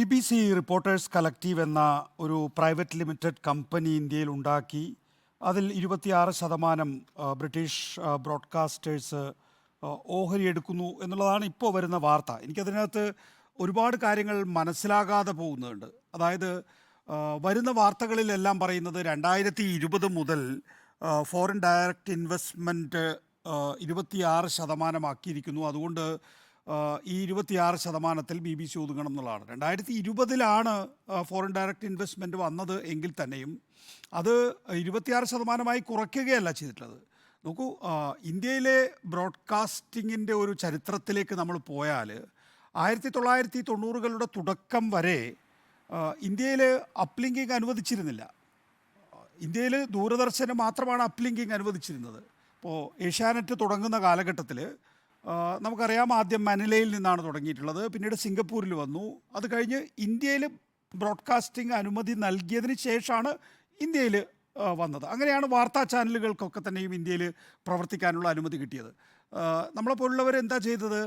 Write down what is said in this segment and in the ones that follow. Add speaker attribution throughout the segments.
Speaker 1: BBC reporters collective എന്ന ഒരു private limited company ഇന്ത്യയിൽ ഉണ്ടാക്കി. അതിൽ 26% ബ്രിട്ടീഷ് ബ്രോഡ്കാസ്റ്റേഴ്സ് ഓഹരിയെടുക്കുന്നു എന്നുള്ളതാണ് ഇപ്പോൾ വരുന്ന വാർത്ത. എനിക്കതിനകത്ത് ഒരുപാട് കാര്യങ്ങൾ മനസ്സിലാകാതെ പോകുന്നുണ്ട്. അതായത് വരുന്ന വാർത്തകളിലെല്ലാം പറയുന്നത് 2020 മുതൽ ഫോറിൻ ഡയറക്റ്റ് ഇൻവെസ്റ്റ്മെൻറ്റ് 26% ആക്കിയിരിക്കുന്നു. അതുകൊണ്ട് ഈ 26% BBC ഒതുങ്ങണം എന്നുള്ളതാണ്. 2020 ഫോറിൻ ഡയറക്റ്റ് ഇൻവെസ്റ്റ്മെൻറ്റ് വന്നത് എങ്കിൽ തന്നെയും അത് 26% കുറയ്ക്കുകയല്ല ചെയ്തിട്ടുള്ളത്. നോക്കൂ, ഇന്ത്യയിലെ ബ്രോഡ്കാസ്റ്റിങ്ങിൻ്റെ ഒരു ചരിത്രത്തിലേക്ക് നമ്മൾ പോയാൽ 1990കളുടെ തുടക്കം വരെ ഇന്ത്യയിൽ അപ്ലിങ്കിങ് അനുവദിച്ചിരുന്നില്ല. ഇന്ത്യയിൽ ദൂരദർശന് മാത്രമാണ് അപ്ലിങ്കിങ് അനുവദിച്ചിരുന്നത്. ഇപ്പോൾ ഏഷ്യാനെറ്റ് തുടങ്ങുന്ന കാലഘട്ടത്തിൽ നമുക്കറിയാം, ആദ്യം മനിലയിൽ നിന്നാണ് തുടങ്ങിയിട്ടുള്ളത്, പിന്നീട് സിംഗപ്പൂരിൽ വന്നു. അത് കഴിഞ്ഞ് ഇന്ത്യയിൽ ബ്രോഡ്കാസ്റ്റിംഗ് അനുമതി നൽകിയതിന് ശേഷമാണ് ഇന്ത്യയിൽ വന്നത്. അങ്ങനെയാണ് വാർത്താ ചാനലുകൾക്കൊക്കെ തന്നെയും ഇന്ത്യയിൽ പ്രവർത്തിക്കാനുള്ള അനുമതി കിട്ടിയത്. നമ്മളെപ്പോലുള്ളവർ എന്താ ചെയ്തത്?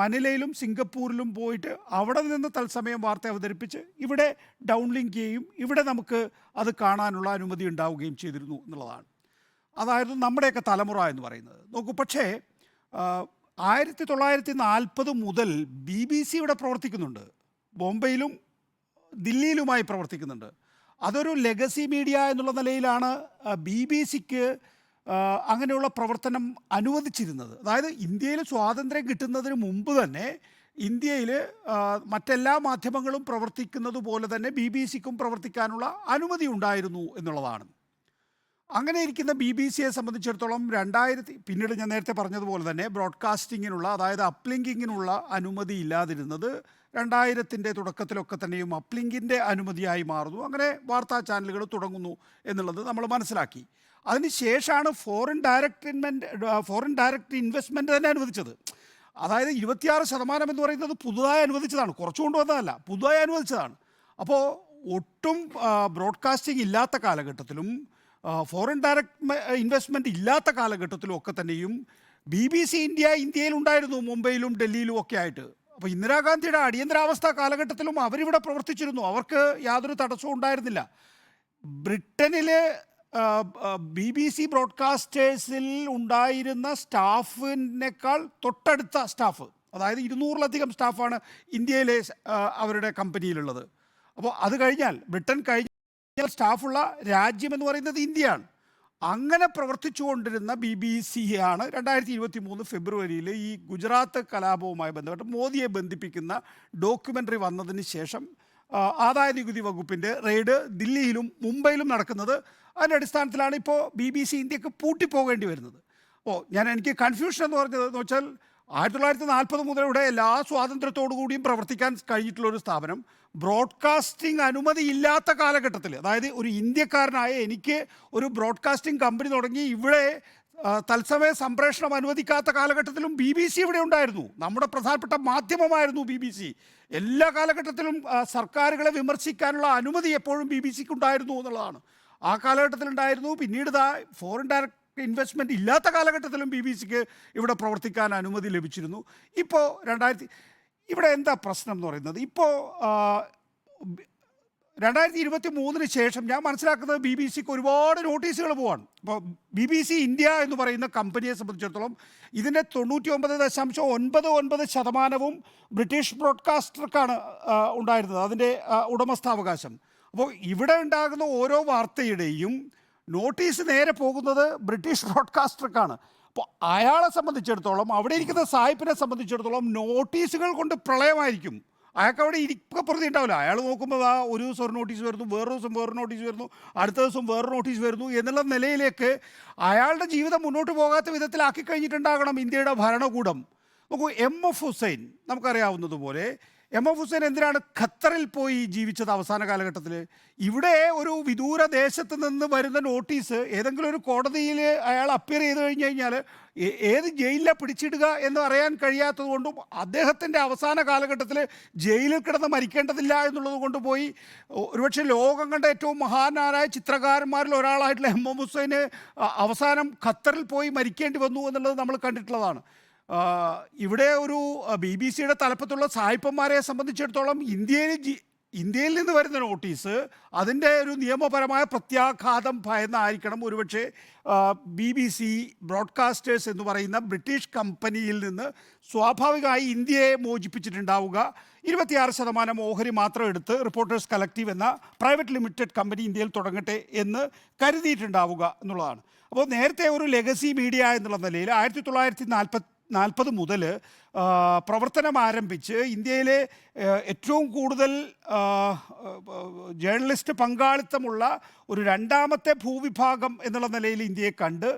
Speaker 1: മനിലയിലും സിംഗപ്പൂരിലും പോയിട്ട് അവിടെ നിന്ന് തത്സമയം വാർത്ത അവതരിപ്പിച്ച് ഇവിടെ ഡൗൺലിങ്ക് ചെയ്യും, ഇവിടെ നമുക്ക് അത് കാണാനുള്ള അനുമതി ഉണ്ടാവുകയും ചെയ്തിരുന്നു എന്നുള്ളതാണ്. അതായിരുന്നു നമ്മുടെയൊക്കെ തലമുറ എന്ന് പറയുന്നത്. നോക്കൂ, പക്ഷേ 1940 മുതൽ BBC ഇവിടെ പ്രവർത്തിക്കുന്നുണ്ട്. ബോംബെയിലും ദില്ലിയിലുമായി പ്രവർത്തിക്കുന്നുണ്ട്. അതൊരു ലെഗസി മീഡിയ എന്നുള്ള നിലയിലാണ് BBC-ക്ക് അങ്ങനെയുള്ള പ്രവർത്തനം അനുവദിച്ചിരുന്നത്. അതായത് ഇന്ത്യയിൽ സ്വാതന്ത്ര്യം കിട്ടുന്നതിന് മുമ്പ് തന്നെ ഇന്ത്യയിൽ മറ്റെല്ലാ മാധ്യമങ്ങളും പ്രവർത്തിക്കുന്നത് പോലെ തന്നെ BBC-ക്കും പ്രവർത്തിക്കാനുള്ള അനുമതി ഉണ്ടായിരുന്നു എന്നുള്ളതാണ്. അങ്ങനെ ഇരിക്കുന്ന BBC-യെ സംബന്ധിച്ചിടത്തോളം പിന്നീട് ഞാൻ നേരത്തെ പറഞ്ഞതുപോലെ തന്നെ ബ്രോഡ്കാസ്റ്റിങ്ങിനുള്ള, അതായത് അപ്ലിങ്കിങ്ങിനുള്ള അനുമതി ഇല്ലാതിരുന്നത് 2000-ൻ്റെ തുടക്കത്തിലൊക്കെ തന്നെയും അപ്ലിങ്കിൻ്റെ അനുമതിയായി മാറുന്നു. അങ്ങനെ വാർത്താ ചാനലുകൾ തുടങ്ങുന്നു എന്നുള്ളത് നമ്മൾ മനസ്സിലാക്കി. അതിന് ശേഷമാണ് ഫോറിൻ ഡയറക്റ്റ് ഇൻവെസ്റ്റ്മെൻറ്റ് തന്നെ അനുവദിച്ചത്. അതായത് 26% എന്ന് പറയുന്നത് പുതുതായി അനുവദിച്ചതാണ്, കുറച്ചു കൊണ്ടുവന്നതല്ല, പുതുതായി അനുവദിച്ചതാണ്. അപ്പോൾ ഒട്ടും ബ്രോഡ്കാസ്റ്റിംഗ് ഇല്ലാത്ത കാലഘട്ടത്തിലും ഫോറിൻ ഡയറക്റ്റ് ഇൻവെസ്റ്റ്മെൻറ്റ് ഇല്ലാത്ത കാലഘട്ടത്തിലും ഒക്കെ തന്നെയും BBC ഇന്ത്യയിൽ ഉണ്ടായിരുന്നു, മുംബൈയിലും ഡൽഹിയിലും ഒക്കെ ആയിട്ട്. അപ്പോൾ ഇന്ദിരാഗാന്ധിയുടെ അടിയന്തരാവസ്ഥ കാലഘട്ടത്തിലും അവരിവിടെ പ്രവർത്തിച്ചിരുന്നു, അവർക്ക് യാതൊരു തടസ്സവും ഉണ്ടായിരുന്നില്ല. ബ്രിട്ടനിലെ BBC ബ്രോഡ്കാസ്റ്റേഴ്സിൽ ഉണ്ടായിരുന്ന സ്റ്റാഫിനേക്കാൾ തൊട്ടടുത്ത സ്റ്റാഫ്, അതായത് 200-ലധികം സ്റ്റാഫാണ് ഇന്ത്യയിലെ അവരുടെ കമ്പനിയിലുള്ളത്. അപ്പോൾ അത് കഴിഞ്ഞാൽ ബ്രിട്ടൻ കഴിഞ്ഞ സ്റ്റാഫുള്ള രാജ്യം എന്ന് പറയുന്നത് ഇന്ത്യയാണ്. അങ്ങനെ പ്രവർത്തിച്ചുകൊണ്ടിരുന്ന BBC-യാണ് 2023 ഫെബ്രുവരിയിൽ ഈ ഗുജറാത്ത് കലാപവുമായി ബന്ധപ്പെട്ട് മോദിയെ ബന്ധിപ്പിക്കുന്ന ഡോക്യുമെൻ്ററി വന്നതിന് ശേഷം ആദായ നികുതി വകുപ്പിൻ്റെ റെയ്ഡ് ദില്ലിയിലും മുംബൈയിലും നടക്കുന്നത്. അതിൻ്റെ അടിസ്ഥാനത്തിലാണ് ഇപ്പോൾ BBC ഇന്ത്യക്ക് പൂട്ടിപ്പോകേണ്ടി വരുന്നത്. എനിക്ക് കൺഫ്യൂഷൻ എന്ന് പറഞ്ഞതെന്ന് വെച്ചാൽ 1940 മുതൽ ഇവിടെ എല്ലാ സ്വാതന്ത്ര്യത്തോടു കൂടിയും പ്രവർത്തിക്കാൻ കഴിഞ്ഞിട്ടുള്ളൊരു സ്ഥാപനം ബ്രോഡ്കാസ്റ്റിംഗ് അനുമതി ഇല്ലാത്ത കാലഘട്ടത്തിൽ, അതായത് ഒരു ഇന്ത്യക്കാരനായ എനിക്ക് ഒരു ബ്രോഡ്കാസ്റ്റിംഗ് കമ്പനി തുടങ്ങി ഇവിടെ തത്സമയ സംപ്രേഷണം അനുവദിക്കാത്ത കാലഘട്ടത്തിലും BBC ഇവിടെ ഉണ്ടായിരുന്നു. നമ്മുടെ പ്രധാനപ്പെട്ട മാധ്യമമായിരുന്നു BBC. എല്ലാ കാലഘട്ടത്തിലും സർക്കാരുകളെ വിമർശിക്കാനുള്ള അനുമതി എപ്പോഴും BBC-ക്ക് ഉണ്ടായിരുന്നു എന്നുള്ളതാണ്. ആ കാലഘട്ടത്തിലുണ്ടായിരുന്നു. പിന്നീട് ഫോറിൻ ഡയറക്റ്റ് ഇൻവെസ്റ്റ്മെൻറ്റ് ഇല്ലാത്ത കാലഘട്ടത്തിലും BBC-ക്ക് ഇവിടെ പ്രവർത്തിക്കാൻ അനുമതി ലഭിച്ചിരുന്നു. ഇപ്പോൾ ഇവിടെ എന്താ പ്രശ്നം എന്ന് പറയുന്നത്, ഇപ്പോൾ 2023 ശേഷം ഞാൻ മനസ്സിലാക്കുന്നത് BBC-ക്ക് ഒരുപാട് നോട്ടീസുകൾ പോവാണ്. ഇപ്പോൾ BBC ഇന്ത്യ എന്ന് പറയുന്ന കമ്പനിയെ സംബന്ധിച്ചിടത്തോളം ഇതിൻ്റെ 99.99% ബ്രിട്ടീഷ് ബ്രോഡ്കാസ്റ്റർക്കാണ് ഉണ്ടായിരുന്നത്, അതിൻ്റെ ഉടമസ്ഥാവകാശം. അപ്പോൾ ഇവിടെ ഉണ്ടാകുന്ന ഓരോ വാർത്തയുടെയും നോട്ടീസ് നേരെ പോകുന്നത് ബ്രിട്ടീഷ് ബ്രോഡ്കാസ്റ്റർക്കാണ്. അപ്പോൾ അയാളെ സംബന്ധിച്ചിടത്തോളം, അവിടെ ഇരിക്കുന്ന സായിപ്പിനെ സംബന്ധിച്ചിടത്തോളം നോട്ടീസുകൾ കൊണ്ട് പ്രളയമായിരിക്കും. അയാൾക്ക് അവിടെ ഇരിക്കപ്പുറത്തി ഉണ്ടാവില്ല. അയാൾ നോക്കുമ്പോൾ ഒരു ദിവസം ഒരു നോട്ടീസ് വരുന്നു, വേറൊരു ദിവസം വേറൊരു നോട്ടീസ് വരുന്നു, അടുത്ത ദിവസം വേറൊരു നോട്ടീസ് വരുന്നു എന്നുള്ള നിലയിലേക്ക് അയാളുടെ ജീവിതം മുന്നോട്ട് പോകാത്ത വിധത്തിലാക്കി കഴിഞ്ഞിട്ടുണ്ടാകണം ഇന്ത്യയുടെ ഭരണകൂടം. നോക്കൂ, MF ഹുസൈൻ നമുക്കറിയാവുന്നതുപോലെ MF ഹുസൈൻ എന്തിനാണ് ഖത്തറിൽ പോയി ജീവിച്ചത് അവസാന കാലഘട്ടത്തിൽ? ഇവിടെ ഒരു വിദൂര ദേശത്ത് നിന്ന് വരുന്ന നോട്ടീസ് ഏതെങ്കിലും ഒരു കോടതിയിൽ അയാൾ അപ്പിയർ ചെയ്ത് കഴിഞ്ഞാൽ ഏത് ജയിലിലാണ് പിടിച്ചിടുക എന്ന് അറിയാൻ കഴിയാത്തത് കൊണ്ടും അദ്ദേഹത്തിൻ്റെ അവസാന കാലഘട്ടത്തിൽ ജയിലിൽ കിടന്ന് മരിക്കേണ്ടതില്ല എന്നുള്ളത് കൊണ്ട് പോയി ഒരുപക്ഷെ ലോകം കണ്ട ഏറ്റവും മഹാനായ ചിത്രകാരന്മാരിൽ ഒരാളായിട്ടുള്ള MF ഹുസൈന് അവസാനം ഖത്തറിൽ പോയി മരിക്കേണ്ടി വന്നു എന്നുള്ളത് നമ്മൾ കണ്ടിട്ടുള്ളതാണ്. ഇവിടെ ഒരു BBC-യുടെ തലപ്പത്തുള്ള സായിപ്പന്മാരെ സംബന്ധിച്ചിടത്തോളം ഇന്ത്യയിൽ നിന്ന് വരുന്ന നോട്ടീസ് അതിൻ്റെ ഒരു നിയമപരമായ പ്രത്യാഘാതം ഭയന്നായിരിക്കണം ഒരുപക്ഷെ BBC ബ്രോഡ്കാസ്റ്റേഴ്സ് എന്ന് പറയുന്ന ബ്രിട്ടീഷ് കമ്പനിയിൽ നിന്ന് സ്വാഭാവികമായി ഇന്ത്യയെ മോചിപ്പിച്ചിട്ടുണ്ടാവുക. 26% ഓഹരി മാത്രം എടുത്ത് റിപ്പോർട്ടേഴ്സ് കളക്റ്റീവ് എന്ന പ്രൈവറ്റ് ലിമിറ്റഡ് കമ്പനി ഇന്ത്യയിൽ തുടങ്ങട്ടെ എന്ന് കരുതിയിട്ടുണ്ടാവുക എന്നുള്ളതാണ്. അപ്പോൾ നേരത്തെ ഒരു ലെഗസി മീഡിയ എന്നുള്ള നിലയിൽ 1940 മുതൽ പ്രവർത്തനം ആരംഭിച്ച് ഇന്ത്യയിലെ ഏറ്റവും കൂടുതൽ ജേർണലിസ്റ്റ് പങ്കാളിത്തമുള്ള ഒരു രണ്ടാമത്തെ ഭൂവിഭാഗം എന്നുള്ള നിലയിൽ ഇന്ത്യയെ കണ്ട്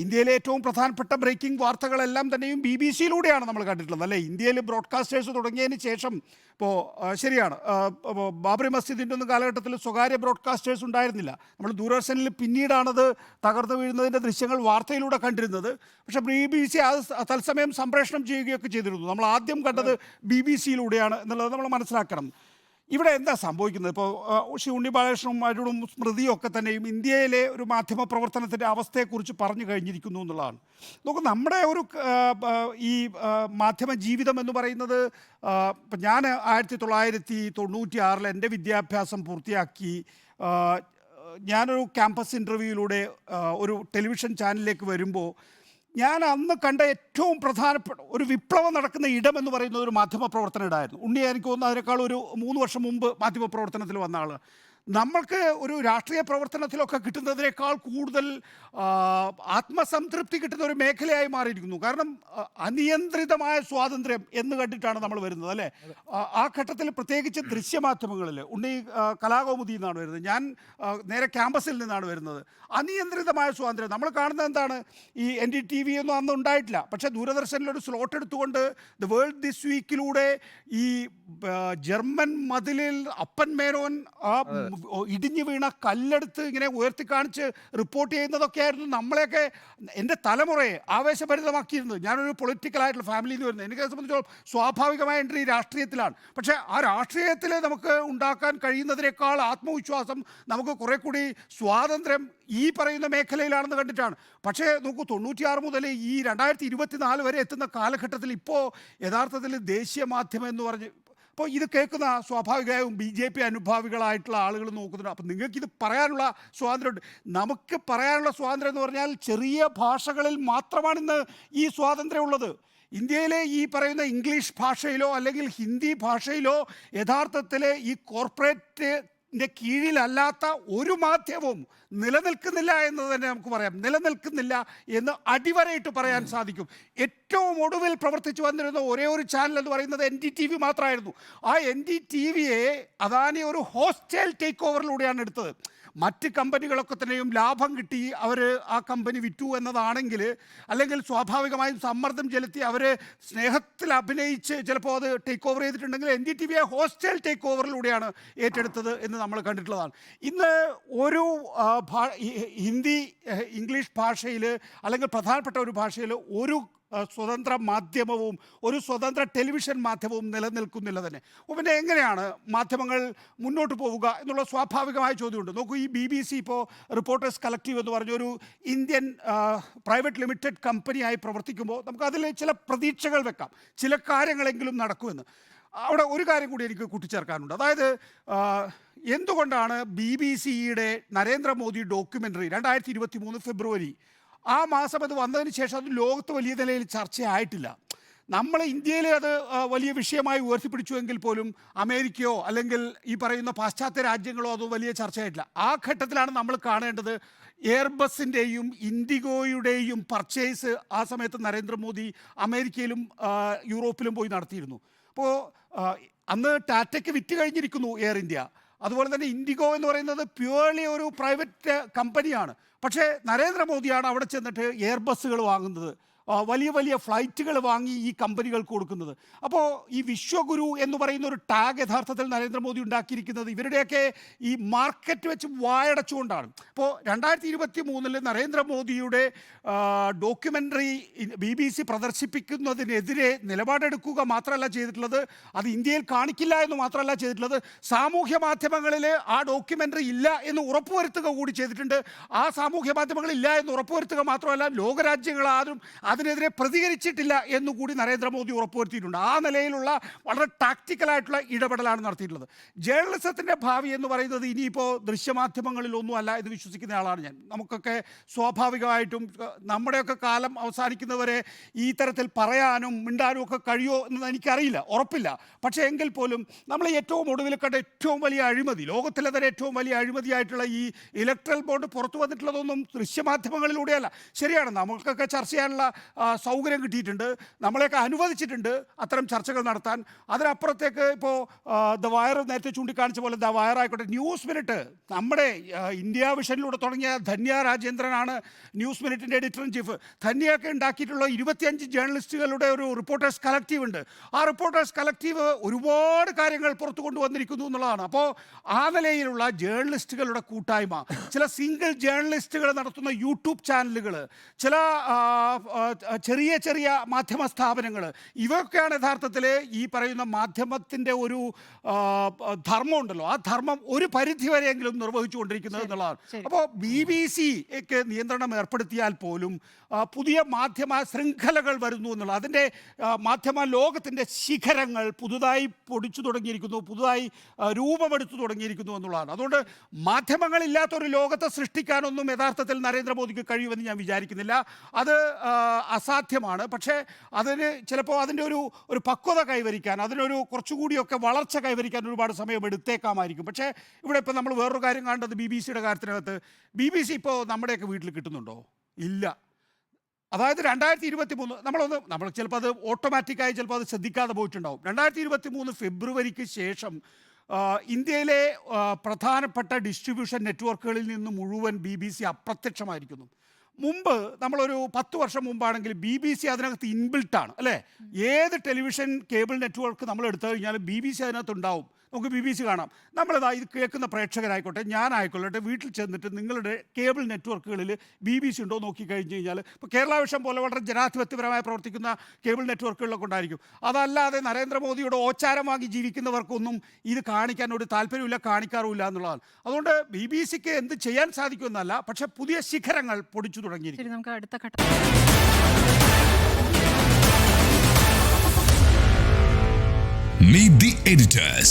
Speaker 1: ഇന്ത്യയിലെ ഏറ്റവും പ്രധാനപ്പെട്ട ബ്രേക്കിംഗ് വാർത്തകളെല്ലാം തന്നെയും BBC-യിലൂടെയാണ് നമ്മൾ കണ്ടിട്ടുള്ളത് അല്ലേ. ഇന്ത്യയിൽ ബ്രോഡ്കാസ്റ്റേഴ്സ് തുടങ്ങിയതിന് ശേഷം ഇപ്പോൾ ശരിയാണ്, ബാബറി മസ്ജിദിൻ്റെ ഒന്നും കാലഘട്ടത്തിൽ സ്വകാര്യ ബ്രോഡ്കാസ്റ്റേഴ്സ് ഉണ്ടായിരുന്നില്ല. നമ്മൾ ദൂരദർശനിൽ പിന്നീടാണത് തകർന്നു വീഴുന്നതിൻ്റെ ദൃശ്യങ്ങൾ വാർത്തയിലൂടെ കണ്ടിരുന്നത്. പക്ഷേ BBC അത് തത്സമയം സംപ്രേഷണം ചെയ്യുകയൊക്കെ ചെയ്തിരുന്നു. നമ്മൾ ആദ്യം കണ്ടത് BBC-യിലൂടെയാണ് എന്നുള്ളത് നമ്മൾ മനസ്സിലാക്കണം. ഇവിടെ എന്താ സംഭവിക്കുന്നത്? ഇപ്പോൾ ശ്രീ ഉണ്ണി ബാലകൃഷ്ണനും അവരോടും സ്മൃതിയും ഒക്കെ തന്നെയും ഇന്ത്യയിലെ ഒരു മാധ്യമ പ്രവർത്തനത്തിൻ്റെ അവസ്ഥയെക്കുറിച്ച് പറഞ്ഞു കഴിഞ്ഞിരിക്കുന്നു എന്നുള്ളതാണ്. നോക്കൂ, നമ്മുടെ ഒരു ഈ മാധ്യമ ജീവിതം എന്ന് പറയുന്നത്, ഇപ്പം ഞാൻ 1996 എൻ്റെ വിദ്യാഭ്യാസം പൂർത്തിയാക്കി ഞാനൊരു ക്യാമ്പസ് ഇൻ്റർവ്യൂയിലൂടെ ഒരു ടെലിവിഷൻ ചാനലിലേക്ക് വരുമ്പോൾ ഞാൻ അന്ന് കണ്ട ഏറ്റവും പ്രധാനപ്പെട്ട ഒരു വിപ്ലവം നടക്കുന്ന ഇടം എന്ന് പറയുന്നത് ഒരു മാധ്യമ പ്രവർത്തന ഇടമായിരുന്നു. ഉണ്ണി എനിക്ക് തോന്നുന്നു അതിനേക്കാൾ ഒരു 3 വർഷം മുമ്പ് മാധ്യമ പ്രവർത്തനത്തിൽ വന്ന ആൾ. നമ്മൾക്ക് ഒരു രാഷ്ട്രീയ പ്രവർത്തനത്തിലൊക്കെ കിട്ടുന്നതിനേക്കാൾ കൂടുതൽ ആത്മസംതൃപ്തി കിട്ടുന്ന ഒരു മേഖലയായി മാറിയിരിക്കുന്നു. കാരണം അനിയന്ത്രിതമായ സ്വാതന്ത്ര്യം എന്ന് കണ്ടിട്ടാണ് നമ്മൾ വരുന്നത് അല്ലേ. ആ ഘട്ടത്തിൽ പ്രത്യേകിച്ച് ദൃശ്യമാധ്യമങ്ങളിൽ ഉണ്ണി കലാകൗമുദിയിൽ നിന്നാണ് വരുന്നത്, ഞാൻ നേരെ ക്യാമ്പസിൽ നിന്നാണ് വരുന്നത്. അനിയന്ത്രിതമായ സ്വാതന്ത്ര്യം നമ്മൾ കാണുന്നത് എന്താണ്? ഈ NDTV ഒന്നും അന്ന് ഉണ്ടായിട്ടില്ല. പക്ഷേ ദൂരദർശനിലൊരു സ്ലോട്ട് എടുത്തുകൊണ്ട് ദ വേൾഡ് ദിസ് വീക്കിലൂടെ ഈ ജർമ്മൻ മതിലിൽ അപ്പൻ മേനോൻ ഇടിഞ്ഞു വീണ കല്ലെടുത്ത് ഇങ്ങനെ ഉയർത്തി കാണിച്ച് റിപ്പോർട്ട് ചെയ്യുന്നതൊക്കെയായിരുന്നു നമ്മളെയൊക്കെ, എൻ്റെ തലമുറയെ ആവേശഭരിതമാക്കിയിരുന്നത്. ഞാനൊരു പൊളിറ്റിക്കലായിട്ടുള്ള ഫാമിലിയിൽ നിന്ന് വരുന്നത്, എനിക്ക് സംബന്ധിച്ചോളം സ്വാഭാവികമായ എൻട്രി രാഷ്ട്രീയത്തിലാണ്. പക്ഷേ ആ രാഷ്ട്രീയത്തിൽ നമുക്ക് ഉണ്ടാക്കാൻ കഴിയുന്നതിനേക്കാൾ ആത്മവിശ്വാസം നമുക്ക് കുറെ കൂടി സ്വാതന്ത്ര്യം ഈ പറയുന്ന മേഖലയിലാണെന്ന് കണ്ടിട്ടാണ്. പക്ഷേ നോക്കൂ, 96 മുതൽ ഈ 2024 വരെ എത്തുന്ന കാലഘട്ടത്തിൽ ഇപ്പോൾ യഥാർത്ഥത്തിൽ ദേശീയ മാധ്യമം എന്ന് പറഞ്ഞ് അപ്പോൾ ഇത് കേൾക്കുന്ന സ്വാഭാവികമായും BJP അനുഭാവികളായിട്ടുള്ള ആളുകൾ നോക്കുന്നുണ്ട്. അപ്പം നിങ്ങൾക്കിത് പറയാനുള്ള സ്വാതന്ത്ര്യമുണ്ട്. നമുക്ക് പറയാനുള്ള സ്വാതന്ത്ര്യം എന്ന് പറഞ്ഞാൽ ചെറിയ ഭാഷകളിൽ മാത്രമാണ് ഇന്ന് ഈ സ്വാതന്ത്ര്യം ഉള്ളത്. ഇന്ത്യയിലെ ഈ പറയുന്ന ഇംഗ്ലീഷ് ഭാഷയിലോ അല്ലെങ്കിൽ ഹിന്ദി ഭാഷയിലോ യഥാർത്ഥത്തിൽ ഈ കോർപ്പറേറ്റിൻ്റെ കീഴിലല്ലാത്ത ഒരു മാധ്യമവും നിലനിൽക്കുന്നില്ല എന്ന് തന്നെ നമുക്ക് പറയാം. നിലനിൽക്കുന്നില്ല എന്ന് അടിവരയിട്ട് പറയാൻ സാധിക്കും. ഏറ്റവും ഒടുവിൽ പ്രവർത്തിച്ചു വന്നിരുന്ന ഒരേ ഒരു ചാനൽ എന്ന് പറയുന്നത് NDTV മാത്രമായിരുന്നു. ആ NDTVയെ അദാനി ഒരു ഹോസ്റ്റൽ ടേക്ക് ഓവറിലൂടെയാണ് എടുത്തത്. മറ്റ് കമ്പനികളൊക്കെ തന്നെയും ലാഭം കിട്ടി അവർ ആ കമ്പനി വിറ്റു എന്നതാണെങ്കിൽ, അല്ലെങ്കിൽ സ്വാഭാവികമായും സമ്മർദ്ദം ചെലുത്തി അവർ സ്നേഹത്തിൽ അഭിനയിച്ച് ചിലപ്പോൾ അത് ടേക്ക് ഓവർ ചെയ്തിട്ടുണ്ടെങ്കിൽ NDTVയെ ഹോസ്റ്റൽ ടേക്ക് ഓവറിലൂടെയാണ് ഏറ്റെടുത്തത് എന്ന് നമ്മൾ കണ്ടിട്ടുള്ളതാണ്. ഇന്ന് ഒരു ഹിന്ദി ഇംഗ്ലീഷ് ഭാഷയിൽ അല്ലെങ്കിൽ പ്രധാനപ്പെട്ട ഒരു ഭാഷയിൽ ഒരു സ്വതന്ത്ര മാധ്യമവും ഒരു സ്വതന്ത്ര ടെലിവിഷൻ മാധ്യമവും നിലനിൽക്കുന്നില്ല തന്നെ. പിന്നെ എങ്ങനെയാണ് മാധ്യമങ്ങൾ മുന്നോട്ട് പോവുക എന്നുള്ള സ്വാഭാവികമായ ചോദ്യമുണ്ട്. നോക്കൂ, ഈ BBC ഇപ്പോൾ റിപ്പോർട്ടേഴ്സ് കളക്റ്റീവ് എന്ന് പറഞ്ഞൊരു ഇന്ത്യൻ പ്രൈവറ്റ് ലിമിറ്റഡ് കമ്പനിയായി പ്രവർത്തിക്കുമ്പോൾ നമുക്കതിൽ ചില പ്രതീക്ഷകൾ വെക്കാം, ചില കാര്യങ്ങളെങ്കിലും നടക്കുമെന്ന്. അവിടെ ഒരു കാര്യം കൂടി എനിക്ക് കൂട്ടിച്ചേർക്കാനുണ്ട്. അതായത് എന്തുകൊണ്ടാണ് BBC-യുടെ നരേന്ദ്രമോദി ഡോക്യുമെൻ്ററി 2023 ഫെബ്രുവരി ആ മാസം അത് വന്നതിന് ശേഷം അത് ലോകത്ത് വലിയ നിലയിൽ ചർച്ചയായിട്ടില്ല. നമ്മൾ ഇന്ത്യയിൽ അത് വലിയ വിഷയമായി ഉയർത്തിപ്പിടിച്ചുവെങ്കിൽ പോലും അമേരിക്കയോ അല്ലെങ്കിൽ ഈ പറയുന്ന പാശ്ചാത്യ രാജ്യങ്ങളോ അത് വലിയ ചർച്ചയായിട്ടില്ല. ആ ഘട്ടത്തിലാണ് നമ്മൾ കാണേണ്ടത് എയർബസിൻ്റെയും ഇൻഡിഗോയുടെയും പർച്ചേസ് ആ സമയത്ത് നരേന്ദ്രമോദി അമേരിക്കയിലും യൂറോപ്പിലും പോയി നടത്തിയിരുന്നു. അപ്പോൾ അന്ന് ടാറ്റയ്ക്ക് വിറ്റ് കഴിഞ്ഞിരിക്കുന്നു എയർ ഇന്ത്യ. അതുപോലെ തന്നെ ഇൻഡിഗോ എന്ന് പറയുന്നത് പ്യുവർലി ഒരു പ്രൈവറ്റ് കമ്പനിയാണ്. പക്ഷേ നരേന്ദ്രമോദിയാണ് അവിടെ ചെന്നിട്ട് എയർബസ്സുകൾ വാങ്ങുന്നത്, വലിയ വലിയ ഫ്ലൈറ്റുകൾ വാങ്ങി ഈ കമ്പനികൾക്ക് കൊടുക്കുന്നത്. അപ്പോൾ ഈ വിശ്വഗുരു എന്ന് പറയുന്ന ഒരു ടാഗ് യഥാർത്ഥത്തിൽ നരേന്ദ്രമോദി ഉണ്ടാക്കിയിരിക്കുന്നത് ഇവരുടെയൊക്കെ ഈ മാർക്കറ്റ് വെച്ച് വായടച്ചുകൊണ്ടാണ്. അപ്പോൾ 2023 നരേന്ദ്രമോദിയുടെ ഡോക്യുമെൻ്ററി BBC പ്രദർശിപ്പിക്കുന്നതിനെതിരെ നിലപാടെടുക്കുക മാത്രമല്ല ചെയ്തിട്ടുള്ളത്, അത് ഇന്ത്യയിൽ കാണിക്കില്ല എന്ന് മാത്രമല്ല ചെയ്തിട്ടുള്ളത്, സാമൂഹ്യ മാധ്യമങ്ങളിൽ ആ ഡോക്യുമെൻ്ററി ഇല്ല എന്ന് ഉറപ്പുവരുത്തുക കൂടി ചെയ്തിട്ടുണ്ട്. ആ സാമൂഹ്യ മാധ്യമങ്ങളില്ല എന്ന് ഉറപ്പുവരുത്തുക മാത്രമല്ല, ലോകരാജ്യങ്ങളാരും അതിനെതിരെ പ്രതികരിച്ചിട്ടില്ല എന്നുകൂടി നരേന്ദ്രമോദി ഉറപ്പുവരുത്തിയിട്ടുണ്ട്. ആ നിലയിലുള്ള വളരെ ടാക്റ്റിക്കലായിട്ടുള്ള ഇടപെടലാണ് നടത്തിയിട്ടുള്ളത്. ജേർണലിസത്തിൻ്റെ ഭാവി എന്ന് പറയുന്നത് ഇനിയിപ്പോൾ ദൃശ്യമാധ്യമങ്ങളിലൊന്നും അല്ല എന്ന് വിശ്വസിക്കുന്ന ആളാണ് ഞാൻ. നമുക്കൊക്കെ സ്വാഭാവികമായിട്ടും നമ്മുടെയൊക്കെ കാലം അവസാനിക്കുന്നവരെ ഈ തരത്തിൽ പറയാനും മിണ്ടാനും ഒക്കെ കഴിയുമോ എന്ന് എനിക്കറിയില്ല, ഉറപ്പില്ല. പക്ഷേ എങ്കിൽ പോലും നമ്മൾ ഏറ്റവും ഒടുവിൽ കണ്ട ഏറ്റവും വലിയ അഴിമതി, ലോകത്തിലെ തന്നെ ഏറ്റവും വലിയ അഴിമതിയായിട്ടുള്ള ഈ ഇലക്ട്രൽ ബോണ്ട് പുറത്തു വന്നിട്ടുള്ളതൊന്നും ദൃശ്യമാധ്യമങ്ങളിലൂടെയല്ല. ശരിയാണ്, നമുക്കൊക്കെ ചർച്ച ചെയ്യാനുള്ള സൗകര്യം കിട്ടിയിട്ടുണ്ട്, നമ്മളെയൊക്കെ അനുവദിച്ചിട്ടുണ്ട് അത്തരം ചർച്ചകൾ നടത്താൻ. അതിനപ്പുറത്തേക്ക് ഇപ്പോൾ ദ വയർ നേരത്തെ ചൂണ്ടിക്കാണിച്ച പോലെ ദ വയർ ആയിക്കോട്ടെ, ന്യൂസ് മിനിറ്റ്, നമ്മുടെ ഇന്ത്യ വിഷനിലൂടെ തുടങ്ങിയ ധന്യ രാജേന്ദ്രനാണ് ന്യൂസ് മിനിറ്റിൻ്റെ എഡിറ്റർ ഇൻ ചീഫ്. ധന്യയൊക്കെ ഉണ്ടാക്കിയിട്ടുള്ള 25 ജേർണലിസ്റ്റുകളുടെ ഒരു റിപ്പോർട്ടേഴ്സ് കളക്റ്റീവ് ഉണ്ട്. ആ റിപ്പോർട്ടേഴ്സ് കളക്റ്റീവ് ഒരുപാട് കാര്യങ്ങൾ പുറത്തു കൊണ്ടുവന്നിരിക്കുന്നു എന്നുള്ളതാണ്. അപ്പോൾ ആ നിലയിലുള്ള ജേർണലിസ്റ്റുകളുടെ കൂട്ടായ്മ, ചില സിംഗിൾ ജേർണലിസ്റ്റുകൾ നടത്തുന്ന യൂട്യൂബ് ചാനലുകൾ, ചില ചെറിയ ചെറിയ മാധ്യമ സ്ഥാപനങ്ങൾ, ഇവയൊക്കെയാണ് യഥാർത്ഥത്തിൽ ഈ പറയുന്ന മാധ്യമത്തിൻ്റെ ഒരു ധർമ്മമുണ്ടല്ലോ, ആ ധർമ്മം ഒരു പരിധിവരെയെങ്കിലും നിർവഹിച്ചു കൊണ്ടിരിക്കുന്നത് എന്നുള്ളതാണ്. അപ്പോൾ BBC-ക്ക് നിയന്ത്രണം ഏർപ്പെടുത്തിയാൽ പോലും പുതിയ മാധ്യമ ശൃംഖലകൾ വരുന്നു എന്നുള്ളത്, അതിൻ്റെ മാധ്യമ ലോകത്തിൻ്റെ ശിഖരങ്ങൾ പുതുതായി പൊടിച്ചു തുടങ്ങിയിരിക്കുന്നു, പുതുതായി രൂപമെടുത്തു തുടങ്ങിയിരിക്കുന്നു എന്നുള്ളതാണ്. അതുകൊണ്ട് മാധ്യമങ്ങളില്ലാത്തൊരു ലോകത്തെ സൃഷ്ടിക്കാനൊന്നും യഥാർത്ഥത്തിൽ നരേന്ദ്രമോദിക്ക് കഴിയുമെന്ന് ഞാൻ വിചാരിക്കുന്നില്ല. അത് അസാധ്യമാണ്. പക്ഷേ അതിന് ചിലപ്പോൾ അതിൻ്റെ ഒരു പക്വത കൈവരിക്കാൻ, അതിനൊരു കുറച്ചുകൂടിയൊക്കെ വളർച്ച കൈവരിക്കാൻ ഒരുപാട് സമയം എടുത്തേക്കാമായിരിക്കും. പക്ഷേ ഇവിടെ ഇപ്പോൾ നമ്മൾ വേറൊരു കാര്യം കാണേണ്ടത് BBC-യുടെ കാര്യത്തിനകത്ത്, BBC ഇപ്പോൾ നമ്മുടെയൊക്കെ വീട്ടിൽ കിട്ടുന്നുണ്ടോ? ഇല്ല. അതായത് 2023 നമ്മൾ ചിലപ്പോൾ അത് ഓട്ടോമാറ്റിക്കായി ചിലപ്പോൾ അത് ശ്രദ്ധിക്കാതെ പോയിട്ടുണ്ടാവും. 2023 ഫെബ്രുവരിക്ക് ശേഷം ഇന്ത്യയിലെ പ്രധാനപ്പെട്ട ഡിസ്ട്രിബ്യൂഷൻ നെറ്റ്വർക്കുകളിൽ നിന്ന് മുഴുവൻ BBC അപ്രത്യക്ഷമായിരിക്കുന്നു. മുമ്പ് നമ്മളൊരു 10 വർഷം മുമ്പാണെങ്കിൽ BBC അതിനകത്ത് ഇൻബിൽട്ടാണ് അല്ലേ. ഏത് ടെലിവിഷൻ കേബിൾ നെറ്റ്വർക്ക് നമ്മൾ എടുത്തു കഴിഞ്ഞാലും BBC അതിനകത്ത് ഉണ്ടാവും. നമുക്ക് BBC കാണാം. നമ്മളിതാ ഇത് കേൾക്കുന്ന പ്രേക്ഷകരായിക്കോട്ടെ, ഞാനായിക്കൊള്ളട്ടെ, വീട്ടിൽ ചെന്നിട്ട് നിങ്ങളുടെ കേബിൾ നെറ്റ്വർക്കുകളിൽ BBC ഉണ്ടോ നോക്കി കഴിഞ്ഞ് കഴിഞ്ഞാൽ, ഇപ്പോൾ കേരള വിഷൻ പോലെ വളരെ ജനാധിപത്യപരമായി പ്രവർത്തിക്കുന്ന കേബിൾ നെറ്റ്വർക്കുകളിലൊക്കെ ഉണ്ടായിരിക്കും. അതല്ലാതെ നരേന്ദ്രമോദിയുടെ ഓച്ചാരം വാങ്ങി ജീവിക്കുന്നവർക്കൊന്നും ഇത് കാണിക്കാൻ ഒരു താല്പര്യമില്ല, കാണിക്കാറുമില്ല എന്നുള്ളതാണ്. അതുകൊണ്ട് BBC-ക്ക് എന്ത് ചെയ്യാൻ സാധിക്കുമെന്നല്ല, പക്ഷേ പുതിയ ശിഖരങ്ങൾ പൊടിച്ചു തുടങ്ങിയിരിക്കും.
Speaker 2: നമുക്ക് അടുത്ത ഘട്ടം
Speaker 3: Meet the editors.